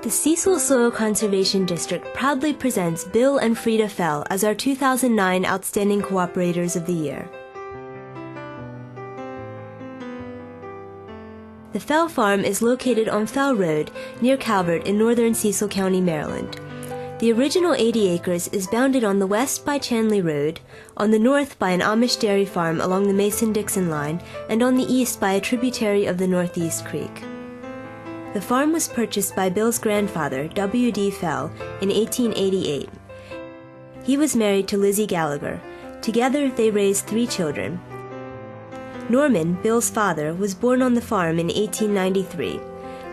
The Cecil Soil Conservation District proudly presents Bill and Freda Fell as our 2009 Outstanding Cooperators of the Year. The Fell Farm is located on Fell Road near Calvert in northern Cecil County, Maryland. The original 80 acres is bounded on the west by Chanley Road, on the north by an Amish dairy farm along the Mason-Dixon line, and on the east by a tributary of the Northeast Creek. The farm was purchased by Bill's grandfather, W.D. Fell, in 1888. He was married to Lizzie Gallagher. Together, they raised 3 children. Norman, Bill's father, was born on the farm in 1893.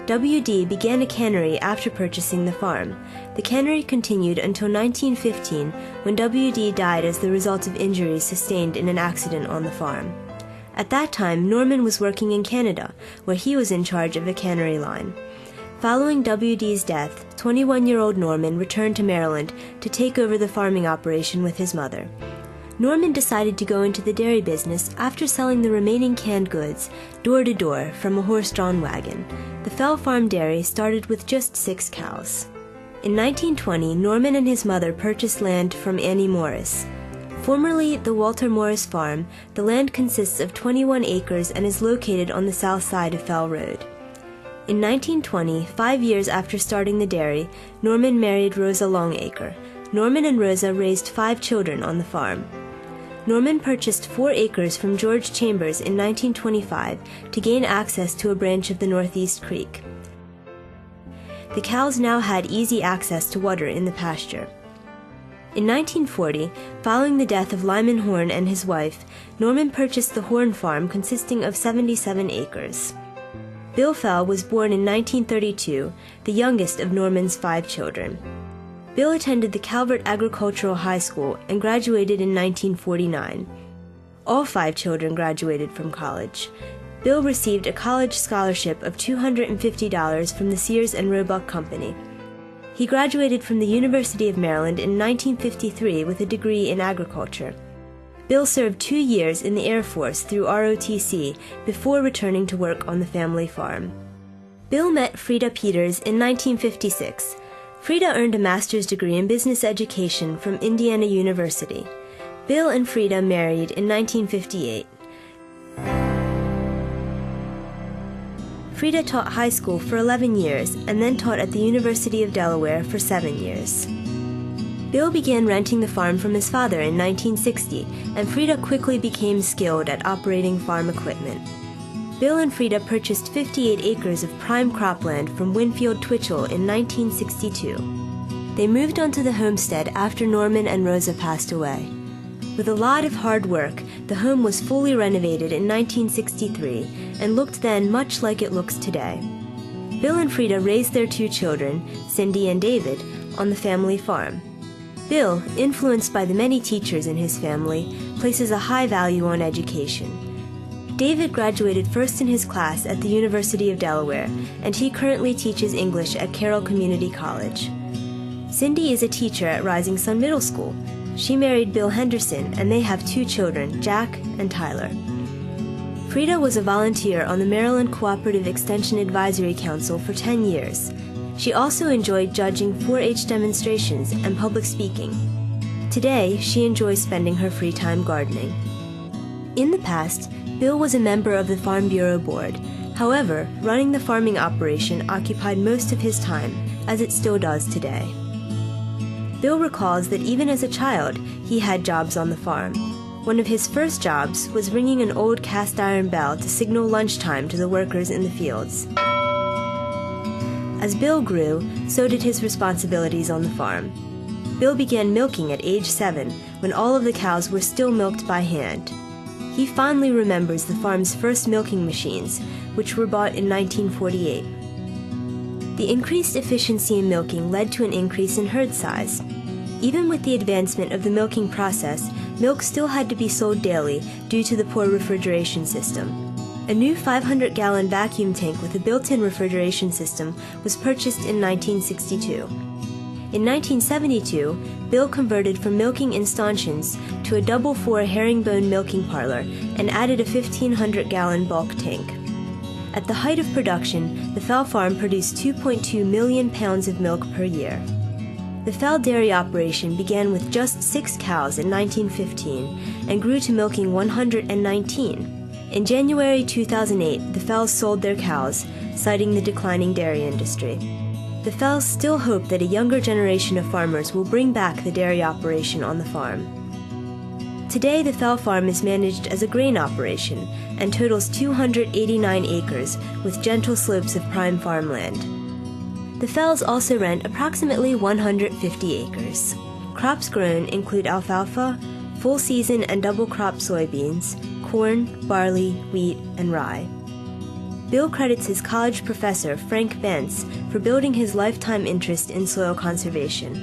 W.D. began a cannery after purchasing the farm. The cannery continued until 1915, when W.D. died as the result of injuries sustained in an accident on the farm. At that time, Norman was working in Canada, where he was in charge of a cannery line. Following W.D.'s death, 21-year-old Norman returned to Maryland to take over the farming operation with his mother. Norman decided to go into the dairy business after selling the remaining canned goods door to door from a horse-drawn wagon. The Fell Farm Dairy started with just 6 cows. In 1920, Norman and his mother purchased land from Annie Morris. Formerly the Walter Morris Farm, the land consists of 21 acres and is located on the south side of Fell Road. In 1920, 5 years after starting the dairy, Norman married Rosa Longacre. Norman and Rosa raised 5 children on the farm. Norman purchased 4 acres from George Chambers in 1925 to gain access to a branch of the Northeast Creek. The cows now had easy access to water in the pasture. In 1940, following the death of Lyman Horn and his wife, Norman purchased the Horn Farm consisting of 77 acres. Bill Fell was born in 1932, the youngest of Norman's 5 children. Bill attended the Calvert Agricultural High School and graduated in 1949. All 5 children graduated from college. Bill received a college scholarship of $250 from the Sears and Roebuck Company. He graduated from the University of Maryland in 1953 with a degree in agriculture. Bill served 2 years in the Air Force through ROTC before returning to work on the family farm. Bill met Freda Peters in 1956. Freda earned a master's degree in business education from Indiana University. Bill and Freda married in 1958. Freda taught high school for 11 years and then taught at the University of Delaware for 7 years. Bill began renting the farm from his father in 1960, and Freda quickly became skilled at operating farm equipment. Bill and Freda purchased 58 acres of prime cropland from Winfield Twitchell in 1962. They moved onto the homestead after Norman and Rosa passed away. With a lot of hard work, the home was fully renovated in 1963 and looked then much like it looks today. Bill and Freda raised their 2 children, Cindy and David, on the family farm. Bill, influenced by the many teachers in his family, places a high value on education. David graduated first in his class at the University of Delaware, and he currently teaches English at Carroll Community College. Cindy is a teacher at Rising Sun Middle School. She married Bill Henderson, and they have 2 children, Jack and Tyler. Freda was a volunteer on the Maryland Cooperative Extension Advisory Council for 10 years. She also enjoyed judging 4-H demonstrations and public speaking. Today, she enjoys spending her free time gardening. In the past, Bill was a member of the Farm Bureau Board. However, running the farming operation occupied most of his time, as it still does today. Bill recalls that even as a child, he had jobs on the farm. One of his first jobs was ringing an old cast-iron bell to signal lunchtime to the workers in the fields. As Bill grew, so did his responsibilities on the farm. Bill began milking at age 7, when all of the cows were still milked by hand. He fondly remembers the farm's first milking machines, which were bought in 1948. The increased efficiency in milking led to an increase in herd size. Even with the advancement of the milking process, milk still had to be sold daily due to the poor refrigeration system. A new 500-gallon vacuum tank with a built-in refrigeration system was purchased in 1962. In 1972, Bill converted from milking in stanchions to a double-4 herringbone milking parlor and added a 1,500-gallon bulk tank. At the height of production, the Fell farm produced 2.2 million pounds of milk per year. The Fell dairy operation began with just 6 cows in 1915 and grew to milking 119. In January 2008, the Fells sold their cows, citing the declining dairy industry. The Fells still hope that a younger generation of farmers will bring back the dairy operation on the farm. Today, the Fell farm is managed as a grain operation and totals 289 acres with gentle slopes of prime farmland. The Fells also rent approximately 150 acres. Crops grown include alfalfa, full-season and double-crop soybeans, corn, barley, wheat, and rye. Bill credits his college professor, Frank Bentz, for building his lifetime interest in soil conservation.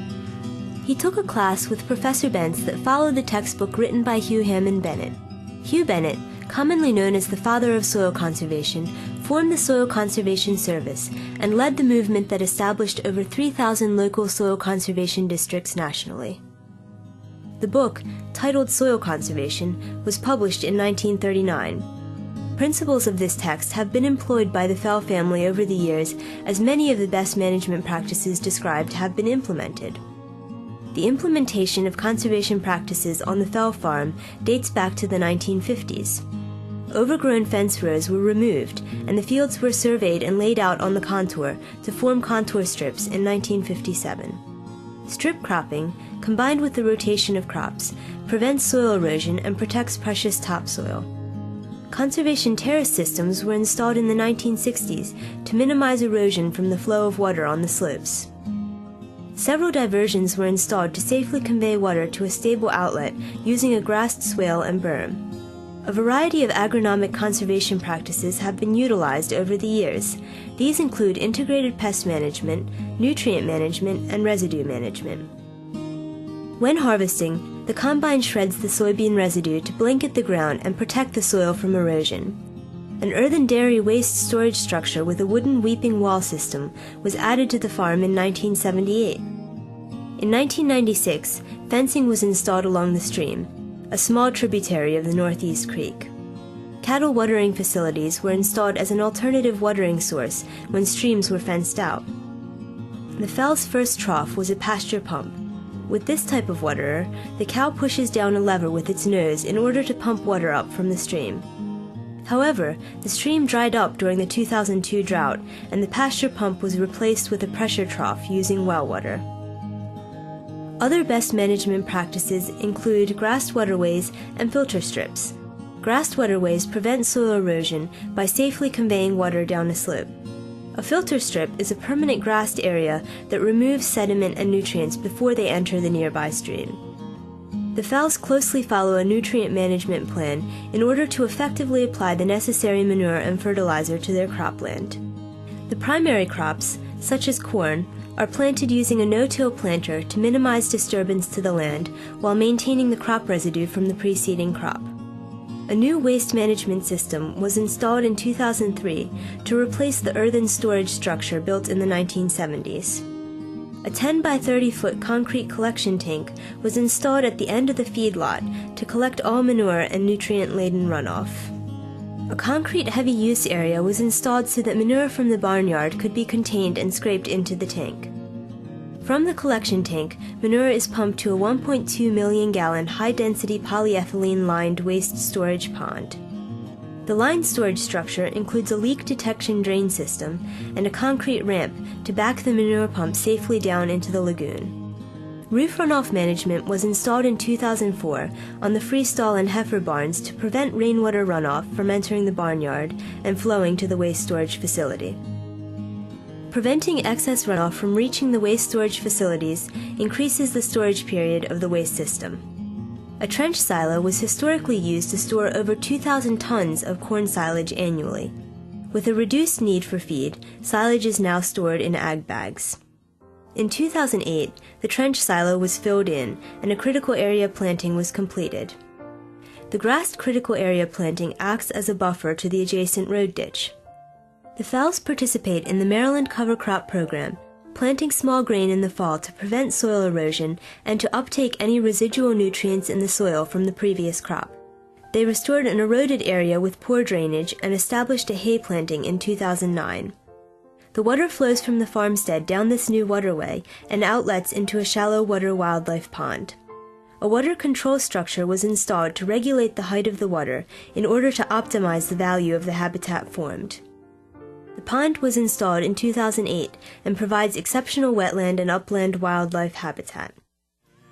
He took a class with Professor Bentz that followed the textbook written by Hugh Hammond Bennett. Hugh Bennett, commonly known as the father of soil conservation, formed the Soil Conservation Service and led the movement that established over 3,000 local soil conservation districts nationally. The book, titled Soil Conservation, was published in 1939. Principles of this text have been employed by the Fell family over the years, as many of the best management practices described have been implemented. The implementation of conservation practices on the Fell farm dates back to the 1950s. Overgrown fence rows were removed, and the fields were surveyed and laid out on the contour to form contour strips in 1957. Strip cropping, combined with the rotation of crops, prevents soil erosion and protects precious topsoil. Conservation terrace systems were installed in the 1960s to minimize erosion from the flow of water on the slopes. Several diversions were installed to safely convey water to a stable outlet using a grassed swale and berm. A variety of agronomic conservation practices have been utilized over the years. These include integrated pest management, nutrient management, and residue management. When harvesting, the combine shreds the soybean residue to blanket the ground and protect the soil from erosion. An earthen dairy waste storage structure with a wooden weeping wall system was added to the farm in 1978. In 1996, fencing was installed along the stream, a small tributary of the Northeast Creek. Cattle watering facilities were installed as an alternative watering source when streams were fenced out. The Fell's first trough was a pasture pump. With this type of waterer, the cow pushes down a lever with its nose in order to pump water up from the stream. However, the stream dried up during the 2002 drought, and the pasture pump was replaced with a pressure trough using well water. Other best management practices include grassed waterways and filter strips. Grassed waterways prevent soil erosion by safely conveying water down a slope. A filter strip is a permanent grassed area that removes sediment and nutrients before they enter the nearby stream. The Fells closely follow a nutrient management plan in order to effectively apply the necessary manure and fertilizer to their cropland. The primary crops, such as corn, are planted using a no-till planter to minimize disturbance to the land while maintaining the crop residue from the preceding crop. A new waste management system was installed in 2003 to replace the earthen storage structure built in the 1970s. A 10 by 30 foot concrete collection tank was installed at the end of the feedlot to collect all manure and nutrient-laden runoff. A concrete heavy-use area was installed so that manure from the barnyard could be contained and scraped into the tank. From the collection tank, manure is pumped to a 1.2 million-gallon high-density polyethylene-lined waste storage pond. The lined storage structure includes a leak detection drain system and a concrete ramp to back the manure pump safely down into the lagoon. Roof runoff management was installed in 2004 on the freestall and heifer barns to prevent rainwater runoff from entering the barnyard and flowing to the waste storage facility. Preventing excess runoff from reaching the waste storage facilities increases the storage period of the waste system. A trench silo was historically used to store over 2,000 tons of corn silage annually. With a reduced need for feed, silage is now stored in ag bags. In 2008, the trench silo was filled in and a critical area planting was completed. The grassed critical area planting acts as a buffer to the adjacent road ditch. The Fells participate in the Maryland Cover Crop Program, planting small grain in the fall to prevent soil erosion and to uptake any residual nutrients in the soil from the previous crop. They restored an eroded area with poor drainage and established a hay planting in 2009. The water flows from the farmstead down this new waterway and outlets into a shallow water wildlife pond. A water control structure was installed to regulate the height of the water in order to optimize the value of the habitat formed. The pond was installed in 2008 and provides exceptional wetland and upland wildlife habitat.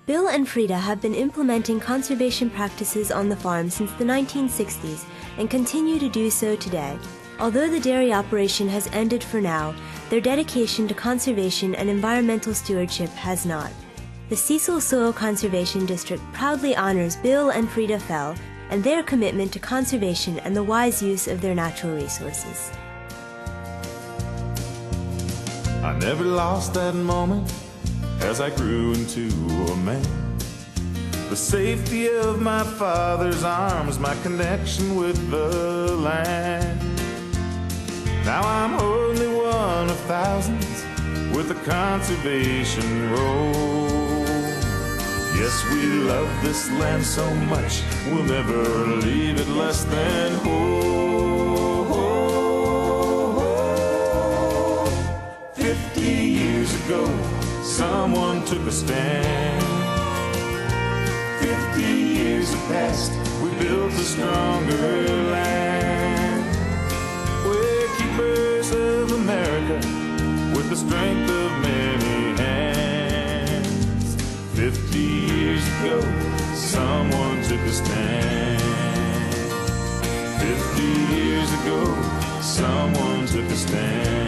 Bill and Freda have been implementing conservation practices on the farm since the 1960s and continue to do so today. Although the dairy operation has ended for now, their dedication to conservation and environmental stewardship has not. The Cecil Soil Conservation District proudly honors Bill and Freda Fell and their commitment to conservation and the wise use of their natural resources. I never lost that moment as I grew into a man. The safety of my father's arms, my connection with the land. Now I'm only one of thousands with a conservation role. Yes, we love this land so much, we'll never leave it less than whole. 50 years ago, someone took a stand. 50 years have passed, we built a stronger land. We're keepers of America with the strength of many hands. 50 years ago, someone took a stand. 50 years ago, someone took a stand.